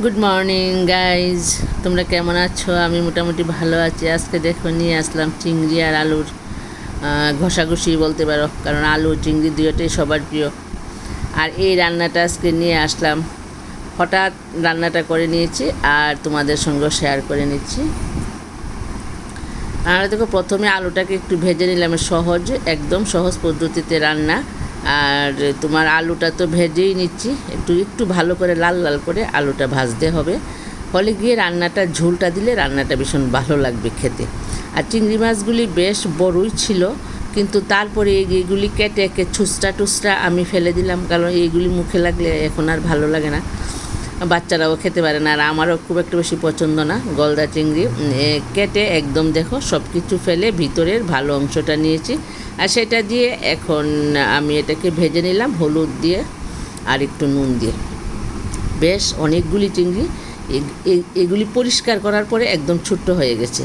Good morning guys, তোমরা কেমন আছো? আমি মোটামুটি ভালো আছি। আজকে দেখো নিয়ে আসলাম চিংড়ি আর আলুর ঘষাঘষি বলতে পারো, কারণ আলু চিংড়ি দুটোই সবার প্রিয়। আর এই রান্নাটা আজকে নিয়ে আসলাম, হঠাৎ রান্নাটা করে নিয়েছি আর তোমাদের সঙ্গে শেয়ার করে নিচ্ছি। আর দেখো, প্রথমে আলুটাকে একটু ভেজে নিলাম, একদম সহজ পদ্ধতিতে রান্না। আর তোমার আলুটা তো ভেজেই নিচ্ছি, একটু ভালো করে লাল লাল করে আলুটা ভাজতে হবে, ফলে গিয়ে রান্নাটা ঝোলটা দিলে রান্নাটা ভীষণ ভালো লাগবে খেতে। আর চিংড়ি মাছগুলি বেশ বড়ই ছিল, কিন্তু তারপরে এইগুলি কেটে ছুঁচটা আমি ফেলে দিলাম, কারণ এইগুলি মুখে লাগলে এখন আর ভালো লাগে না, বাচ্চারাও খেতে পারে না, আর আমারও খুব একটা বেশি পছন্দ না। গলদা চিংড়ি কেটে একদম দেখো সব কিছু ফেলে ভিতরের ভালো অংশটা নিয়েছি, আর সেটা দিয়ে এখন আমি এটাকে ভেজে নিলাম হলুদ দিয়ে আর একটু নুন দিয়ে। বেশ অনেকগুলি চিংড়ি, এগুলি পরিষ্কার করার পরে একদম ছোট্ট হয়ে গেছে,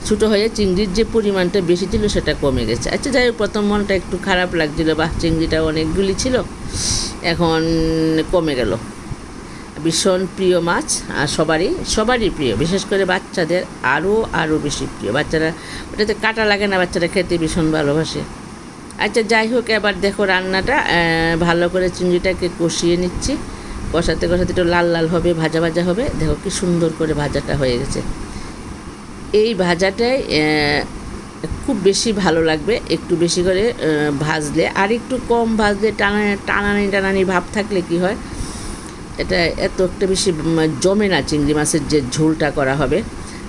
ছোটো হয়ে চিংড়ির যে পরিমাণটা বেশি ছিল সেটা কমে গেছে। আচ্ছা যাই হোক, প্রথম মনটা একটু খারাপ লাগছিল, বা চিংড়িটা অনেকগুলি ছিল, এখন কমে গেল। ভীষণ প্রিয় মাছ, আর সবারই প্রিয়, বিশেষ করে বাচ্চাদের আরও বেশি প্রিয়। বাচ্চারা ওটাতে কাটা লাগে না, বাচ্চারা খেতে ভীষণ ভালোবাসে। আচ্ছা যাই হোক, এবার দেখো রান্নাটা ভালো করে চিংড়িটাকে কষিয়ে নিচ্ছি, কষাতে একটু লাল লাল হবে, ভাজা ভাজা হবে। দেখো কি সুন্দর করে ভাজাটা হয়ে গেছে। এই ভাজাটাই খুব বেশি ভালো লাগবে, একটু বেশি করে ভাজলে। আর একটু কম ভাজলে টানানি ভাব থাকলে কি হয়, এটা এত একটা বেশি জমে না। চিংড়ি মাছের যে ঝোলটা করা হবে,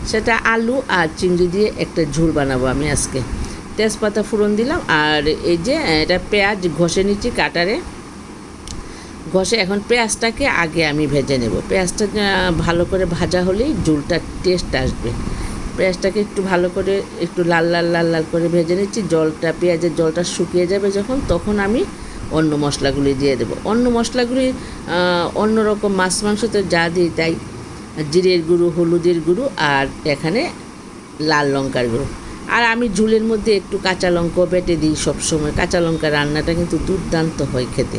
সেটা আলু আর চিংড়ি দিয়ে একটা ঝোল বানাবো আমি আজকে। তেজপাতা ফোড়ন দিলাম, আর এই যে এটা পেঁয়াজ ঘষে নিচ্ছি কাটারে, ঘষে এখন পেঁয়াজটাকে আগে আমি ভেজে নেব। পেঁয়াজটা ভালো করে ভাজা হলেই ঝোলটার টেস্ট আসবে। পেঁয়াজটাকে একটু ভালো করে একটু লাল লাল করে ভেজে নিচ্ছি। পেঁয়াজের জলটা শুকিয়ে যাবে যখন, তখন আমি অন্য মশলাগুলি দিয়ে দেবো। অন্য মশলাগুলি অন্যরকম মাছ মাংসতে যা দিই তাই, জিরের গুঁড়ো, হলুদের গুঁড়ো, আর এখানে লাল লঙ্কার গুঁড়ো। আর আমি ঝুলের মধ্যে একটু কাঁচা লঙ্কাও বেটে দিই সবসময়। কাঁচা লঙ্কা রান্নাটা কিন্তু দুর্দান্ত হয় খেতে,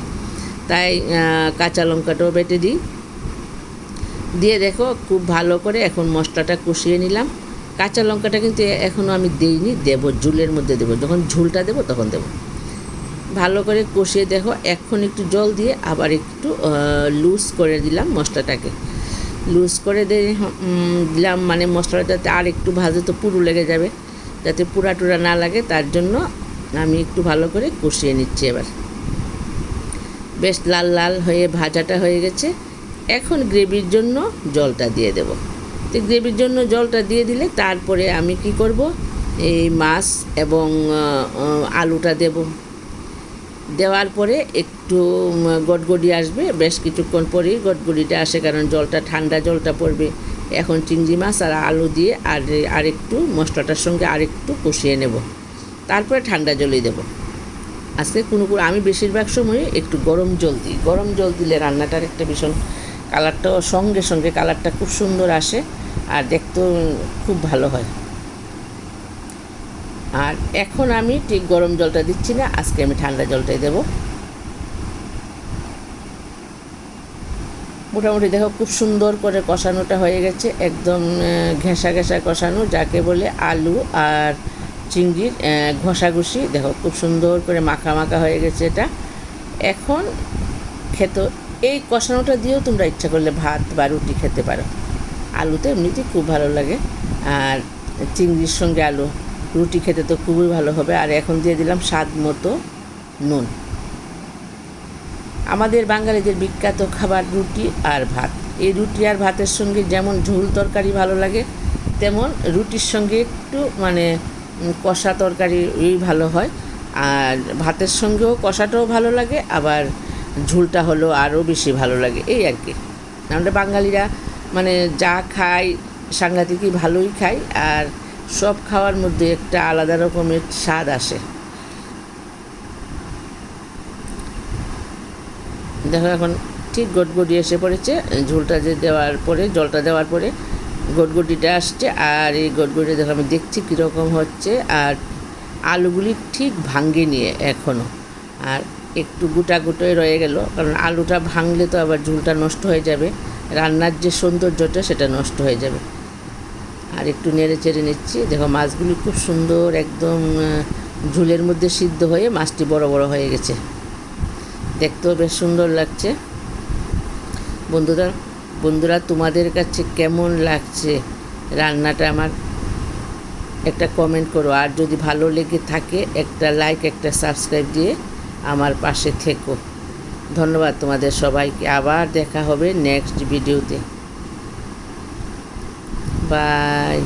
তাই কাঁচা লঙ্কাটাও বেটে দিই। দিয়ে দেখো খুব ভালো করে এখন মশলাটা কষিয়ে নিলাম। কাঁচা লঙ্কাটা কিন্তু এখনও আমি দিইনি, দেবো ঝুলের মধ্যে দেবো, যখন ঝুলটা দেবো তখন দেবো। ভালো করে কষিয়ে দেখো, এখন একটু জল দিয়ে আবার একটু লুজ করে দিলাম মশলাটাকে। লুজ করে দিলাম মানে মশলাটা যাতে আর একটু ভাজে তো পুরো লেগে যাবে, যাতে পুরা টুরা না লাগে, তার জন্য আমি একটু ভালো করে কষিয়ে নিচ্ছি। এবার বেশ লাল লাল হয়ে ভাজাটা হয়ে গেছে। এখন গ্রেভির জন্য জলটা দিয়ে দেব। তো গ্রেভির জন্য জলটা দিয়ে দিলে তারপরে আমি কি করব, এই মাছ এবং আলুটা দেব। দেওয়ার পরে একটু গটগড়ি আসবে, বেশ কিছুক্ষণ পরেই গটগড়িটা আসে, কারণ জলটা ঠান্ডা, জলটা পড়বে। এখন চিংড়ি মাছ আর আলু দিয়ে আরেকটু মশলাটার সঙ্গে আরেকটু কষিয়ে নেব, তারপরে ঠান্ডা জলই দেব। আজকে আমি বেশিরভাগ সময় একটু গরম জল দিই। গরম জল দিলে রান্নাটার একটা ভীষণ কালারটাও সঙ্গে কালারটা খুব সুন্দর আসে, আর দেখতেও খুব ভালো হয়। আর এখন আমি ঠিক গরম জলটা দিচ্ছি না, আজকে আমি ঠান্ডা জলটাই দেব। মোটামুটি দেখো খুব সুন্দর করে কষানোটা হয়ে গেছে, একদম ঘেঁষা কষানো, যাকে বলে আলু আর চিংড়ির ঘষাঘষি। দেখো খুব সুন্দর করে মাখা হয়ে গেছে এটা। এখন এই কষানোটা দিয়েও তোমরা ইচ্ছা করলে ভাত বা রুটি খেতে পারো। আলুতে এমনিতেই খুব ভালো লাগে, আর চিংড়ির সঙ্গে আলু রুটি খেতে তো খুবই ভালো হবে। আর এখন দিয়ে দিলাম স্বাদ মতো নুন। আমাদের বাঙালিদের বিখ্যাত খাবার রুটি আর ভাত। এই রুটি আর ভাতের সঙ্গে যেমন ঝোল তরকারি ভালো লাগে, তেমন রুটির সঙ্গে একটু কষা তরকারি ভালো হয়, আর ভাতের সঙ্গেও কষাটাও ভালো লাগে, আবার ঝোলটা হলো আরও বেশি ভালো লাগে। এই আর কি, আমরা বাঙালিরা যা খাই সাংঘাতিকই ভালোই খাই, আর সব খাওয়ার মধ্যে একটা আলাদা রকমের স্বাদ আসে। দেখো এখন ঠিক গটগটি এসে পড়েছে, ঝোলটা জলটা দেওয়ার পরে গটগটিটা আসছে। আর এই গটগটি দেখো আমি দেখছি কীরকম হচ্ছে, আর আলুগুলি ঠিক ভাঙ্গে নিয়ে এখনও। আর একটু গোটা গোটাই রয়ে গেল, কারণ আলুটা ভাঙলে তো আবার ঝোলটা নষ্ট হয়ে যাবে, রান্নার যে সৌন্দর্যটা সেটা নষ্ট হয়ে যাবে। আর একটু নেড়ে চেড়ে নিচ্ছি। দেখো মাছগুলি খুব সুন্দর একদম ঝোলের মধ্যে সিদ্ধ হয়ে মাছটি বড় বড় হয়ে গেছে, দেখতেও বেশ সুন্দর লাগছে। বন্ধুরা তোমাদের কাছে কেমন লাগছে রান্নাটা আমার একটা কমেন্ট করো, আর যদি ভালো লেগে থাকে একটা লাইক একটা সাবস্ক্রাইব দিয়ে আমার পাশে থেকো। ধন্যবাদ তোমাদের সবাইকে, আবার দেখা হবে নেক্সট ভিডিওতে। বাই।